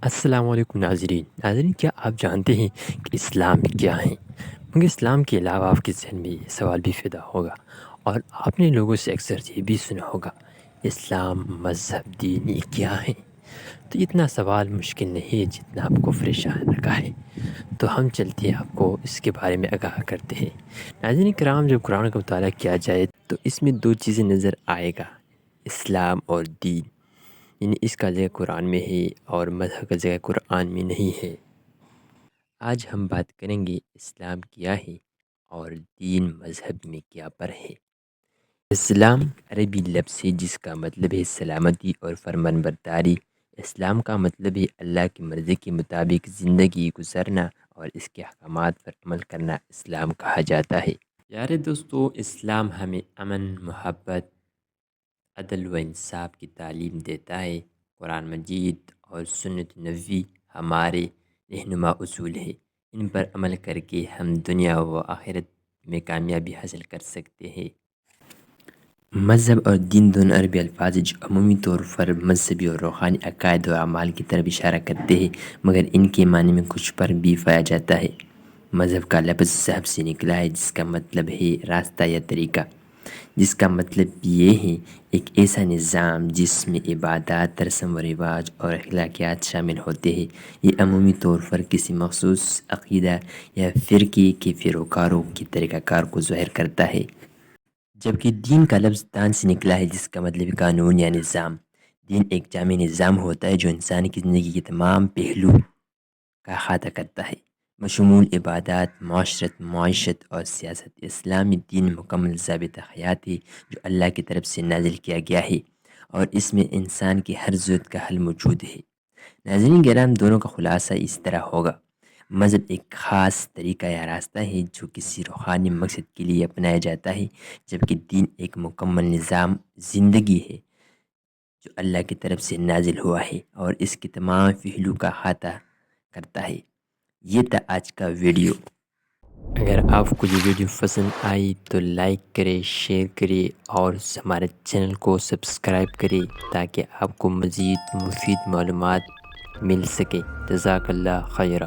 السلام علیکم ناظرین کیا آپ جانتے ہیں کہ اسلام کیا ہے؟ مگر اسلام کے علاوہ آپ کے ذہن میں یہ سوال بھی پیدا ہوگا اور آپ نے لوگوں سے اکثر یہ بھی سنا ہوگا اسلام مذہب دین یہ کیا ہے؟ تو اتنا سوال مشکل نہیں ہے جتنا آپ کو پریشان رکھا ہے، تو ہم چلتے ہیں آپ کو اس کے بارے میں آگاہ کرتے ہیں۔ ناظرین کرام، جب قرآن کا مطالعہ کیا جائے تو اس میں دو چیزیں نظر آئے گا، اسلام اور دین، یعنی اس کا جگہ قرآن میں ہے اور مذہب کا جگہ قرآن میں نہیں ہے۔ آج ہم بات کریں گے اسلام کیا ہے اور دین مذہب میں کیا پر ہے۔ اسلام عربی لفظ ہے جس کا مطلب ہے سلامتی اور فرمان برداری۔ اسلام کا مطلب ہے اللہ کی مرضی کے مطابق زندگی گزارنا اور اس کے احکامات پر عمل کرنا اسلام کہا جاتا ہے۔ پیارے دوستو، اسلام ہمیں امن، محبت، عدل و انصاف کی تعلیم دیتا ہے۔ قرآن مجید اور سنت نبوی ہمارے رہنما اصول ہے، ان پر عمل کر کے ہم دنیا و آخرت میں کامیابی حاصل کر سکتے ہیں۔ مذہب اور دین دونوں عربی الفاظ ہیں جو عمومی طور پر مذہبی اور روحانی عقائد و اعمال کی طرف اشارہ کرتے ہیں، مگر ان کے معنی میں کچھ فرق بھی پایا جاتا ہے۔ مذہب کا لفظ ذہب سے نکلا ہے جس کا مطلب ہے راستہ یا طریقہ، جس کا مطلب یہ ہے ایک ایسا نظام جس میں عبادات، رسم و رواج اور اخلاقیات شامل ہوتے ہیں۔ یہ عمومی طور پر کسی مخصوص عقیدہ یا فرقے کے پیروکاروں کی طریقہ کار کو ظاہر کرتا ہے، جبکہ دین کا لفظ دان سے نکلا ہے جس کا مطلب قانون یا نظام۔ دین ایک جامع نظام ہوتا ہے جو انسان کی زندگی کے تمام پہلو کا احاطہ کرتا ہے، بشمول عبادات، معاشرت، معیشت اور سیاست۔ اسلامی دین مکمل ضابطہ حیات ہے جو اللہ کی طرف سے نازل کیا گیا ہے اور اس میں انسان کی ہر ضرورت کا حل موجود ہے۔ ناظرین کرام، دونوں کا خلاصہ اس طرح ہوگا: مذہب ایک خاص طریقہ یا راستہ ہے جو کسی روحانی مقصد کے لیے اپنایا جاتا ہے، جبکہ دین ایک مکمل نظام زندگی ہے جو اللہ کی طرف سے نازل ہوا ہے اور اس کے تمام پہلو کا احاطہ کرتا ہے۔ یہ تھا آج کا ویڈیو۔ اگر آپ کو یہ ویڈیو پسند آئی تو لائک کریں، شیئر کریں اور ہمارے چینل کو سبسکرائب کریں تاکہ آپ کو مزید مفید معلومات مل سکے۔ جزاک اللہ خیرہ۔